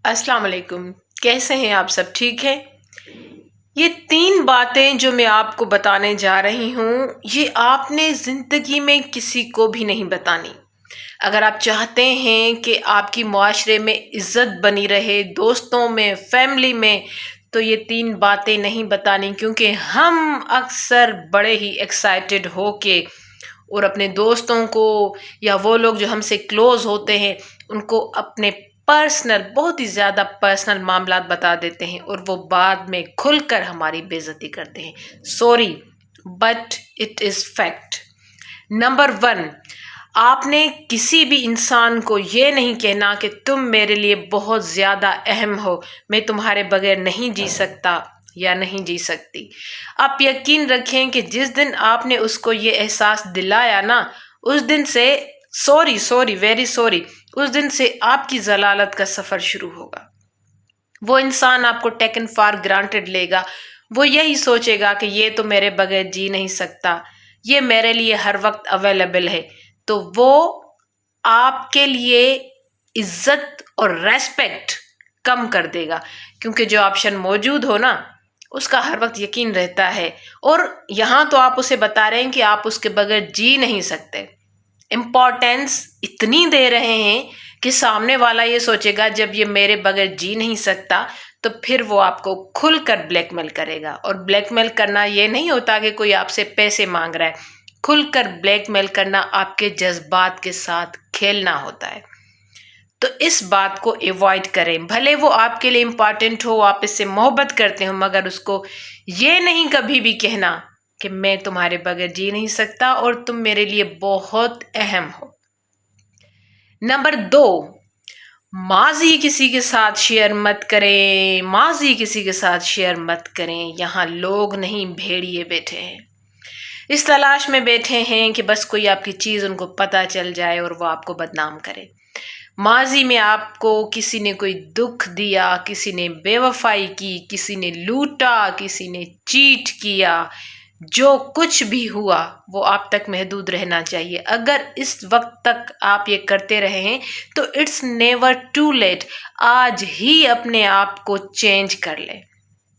अस्सलाम वालेकुम। कैसे हैं आप सब? ठीक हैं? ये 3 बातें जो मैं आपको बताने जा रही हूँ, ये आपने ज़िंदगी में किसी को भी नहीं बतानी। अगर आप चाहते हैं कि आपकी मुआशरे में इज़्ज़त बनी रहे, दोस्तों में, फैमिली में, तो ये 3 बातें नहीं बतानी, क्योंकि हम अक्सर बड़े ही एक्साइटेड होके और अपने दोस्तों को या वो लोग जो हमसे क्लोज़ होते हैं, उनको अपने पर्सनल, बहुत ही ज़्यादा पर्सनल मामलात बता देते हैं और वो बाद में खुलकर हमारी बेइज्जती करते हैं। Sorry, but it is fact. Number 1, आपने किसी भी इंसान को ये नहीं कहना कि तुम मेरे लिए बहुत ज़्यादा अहम हो, मैं तुम्हारे बगैर नहीं जी सकता या नहीं जी सकती। आप यकीन रखें कि जिस दिन आपने उसको ये एहसास दिलाया ना, उस दिन से सॉरी सॉरी वेरी सॉरी, उस दिन से आपकी ज़लालत का सफ़र शुरू होगा। वो इंसान आपको टेकन फॉर ग्रांटेड लेगा। वो यही सोचेगा कि ये तो मेरे बगैर जी नहीं सकता, ये मेरे लिए हर वक्त अवेलेबल है। तो वो आपके लिए इज्जत और रेस्पेक्ट कम कर देगा, क्योंकि जो ऑप्शन मौजूद हो ना, उसका हर वक्त यकीन रहता है। और यहाँ तो आप उसे बता रहे हैं कि आप उसके बगैर जी नहीं सकते। इम्पोर्टेंस इतनी दे रहे हैं कि सामने वाला ये सोचेगा जब ये मेरे बगैर जी नहीं सकता, तो फिर वो आपको खुलकर ब्लैकमेल करेगा। और ब्लैकमेल करना ये नहीं होता कि कोई आपसे पैसे मांग रहा है। खुलकर ब्लैकमेल करना आपके जज्बात के साथ खेलना होता है। तो इस बात को अवॉइड करें। भले वो आपके लिए इम्पॉर्टेंट हो, आप इससे मोहब्बत करते हो, मगर उसको ये नहीं कभी भी कहना कि मैं तुम्हारे बगैर जी नहीं सकता और तुम मेरे लिए बहुत अहम हो। नंबर 2, माजी किसी के साथ शेयर मत करें। माजी किसी के साथ शेयर मत करें। यहाँ लोग नहीं, भेड़िए बैठे हैं, इस तलाश में बैठे हैं कि बस कोई आपकी चीज़ उनको पता चल जाए और वो आपको बदनाम करे। माजी में आपको किसी ने कोई दुख दिया, किसी ने बेवफाई की, किसी ने लूटा, किसी ने चीट किया, जो कुछ भी हुआ वो आप तक महदूद रहना चाहिए। अगर इस वक्त तक आप ये करते रहे हैं तो इट्स नेवर टू लेट। आज ही अपने आप को चेंज कर लें।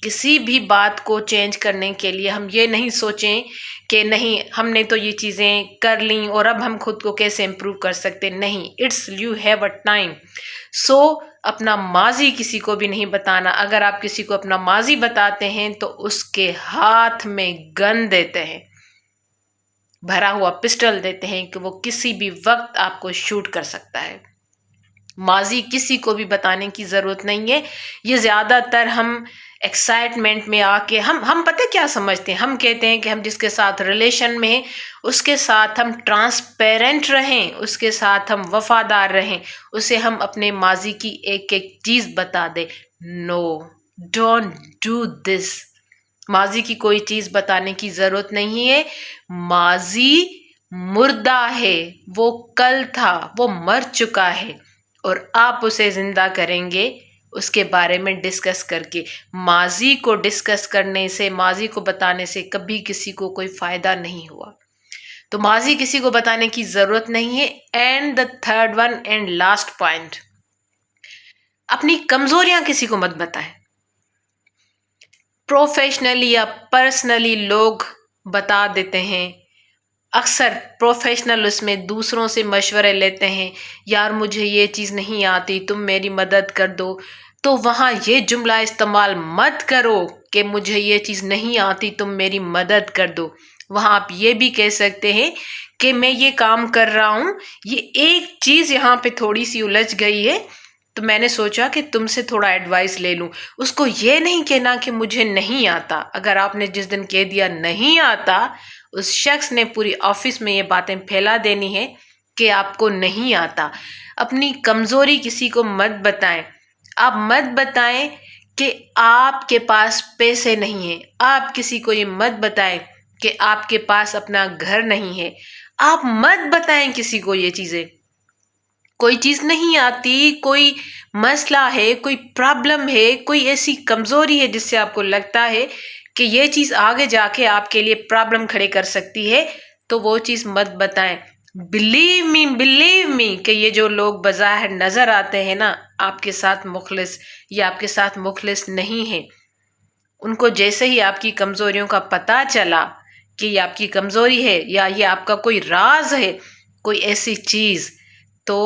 किसी भी बात को चेंज करने के लिए हम ये नहीं सोचें कि नहीं, हमने तो ये चीज़ें कर ली और अब हम खुद को कैसे इम्प्रूव कर सकते। नहीं, it's you have a time. So अपना माजी किसी को भी नहीं बताना। अगर आप किसी को अपना माजी बताते हैं तो उसके हाथ में गन देते हैं, भरा हुआ पिस्टल देते हैं कि वो किसी भी वक्त आपको शूट कर सकता है। माजी किसी को भी बताने की ज़रूरत नहीं है। ये ज़्यादातर हम एक्साइटमेंट में आके हम पता क्या समझते हैं, हम कहते हैं कि हम जिसके साथ रिलेशन में हैं उसके साथ हम ट्रांसपेरेंट रहें, उसके साथ हम वफादार रहें, उसे हम अपने माजी की एक एक चीज़ बता दें। No, don't do this. माजी की कोई चीज़ बताने की ज़रूरत नहीं है। माजी मुर्दा है, वो कल था, वो मर चुका है और आप उसे ज़िंदा करेंगे उसके बारे में डिस्कस करके। माजी को डिस्कस करने से, माजी को बताने से कभी किसी को कोई फ़ायदा नहीं हुआ। तो माजी किसी को बताने की ज़रूरत नहीं है। And the third one and last point, अपनी कमज़ोरियाँ किसी को मत बताएं। प्रोफेशनली या पर्सनली लोग बता देते हैं। अक्सर प्रोफेशनल उसमें दूसरों से मशवरे लेते हैं, यार मुझे ये चीज़ नहीं आती, तुम मेरी मदद कर दो। तो वहाँ ये जुमला इस्तेमाल मत करो कि मुझे ये चीज़ नहीं आती, तुम मेरी मदद कर दो। वहाँ आप ये भी कह सकते हैं कि मैं ये काम कर रहा हूँ, ये एक चीज़ यहाँ पे थोड़ी सी उलझ गई है, तो मैंने सोचा कि तुमसे थोड़ा एडवाइस ले लूँ। उसको ये नहीं कहना कि मुझे नहीं आता। अगर आपने जिस दिन कह दिया नहीं आता, उस शख्स ने पूरी ऑफिस में ये बातें फैला देनी है कि आपको नहीं आता। अपनी कमज़ोरी किसी को मत बताएं। आप मत बताएं कि आपके पास पैसे नहीं हैं। आप किसी को ये मत बताएं कि आपके पास अपना घर नहीं है। आप मत बताएं किसी को ये चीज़ें। कोई चीज़ नहीं आती, कोई मसला है, कोई प्रॉब्लम है, कोई ऐसी कमज़ोरी है जिससे आपको लगता है कि ये चीज़ आगे जाके आपके लिए प्रॉब्लम खड़े कर सकती है, तो वो चीज़ मत बताएं। بلیو می کہ یہ جو لوگ بظاہر نظر آتے ہیں نا آپ کے ساتھ مخلص، یہ آپ کے ساتھ مخلص نہیں ہیں. ان کو جیسے ہی آپ کی کمزوریوں کا پتہ چلا کہ یہ آپ کی کمزوری ہے یا یہ آپ کا کوئی راز ہے، کوئی ایسی چیز، تو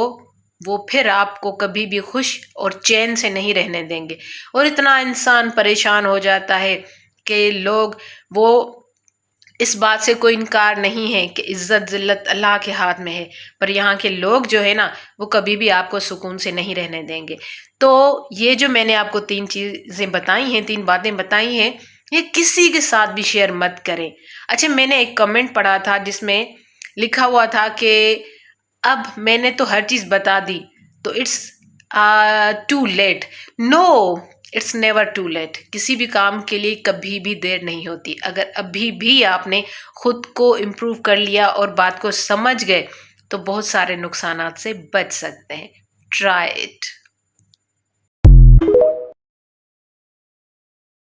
وہ پھر آپ کو کبھی بھی خوش اور چین سے نہیں رہنے دیں گے. اور اتنا انسان پریشان ہو جاتا ہے کہ لوگ، وہ اس بات سے کوئی انکار نہیں ہے کہ عزت ذلت اللہ کے ہاتھ میں ہے، پر یہاں کے لوگ جو ہے نا وہ کبھی بھی آپ کو سکون سے نہیں رہنے دیں گے. تو یہ جو میں نے آپ کو 3 چیزیں بتائی ہیں، 3 باتیں بتائی ہیں، یہ کسی کے ساتھ بھی شیئر مت کریں. اچھا، میں نے ایک کمنٹ پڑھا تھا جس میں لکھا ہوا تھا کہ اب میں نے تو ہر چیز بتا دی تو it's too late. No, it's never too late. کسی بھی کام کے لیے کبھی بھی دیر نہیں ہوتی. اگر ابھی بھی آپ نے خود کو امپروو کر لیا اور بات کو سمجھ گئے تو بہت سارے نقصانات سے بچ سکتے ہیں. Try it.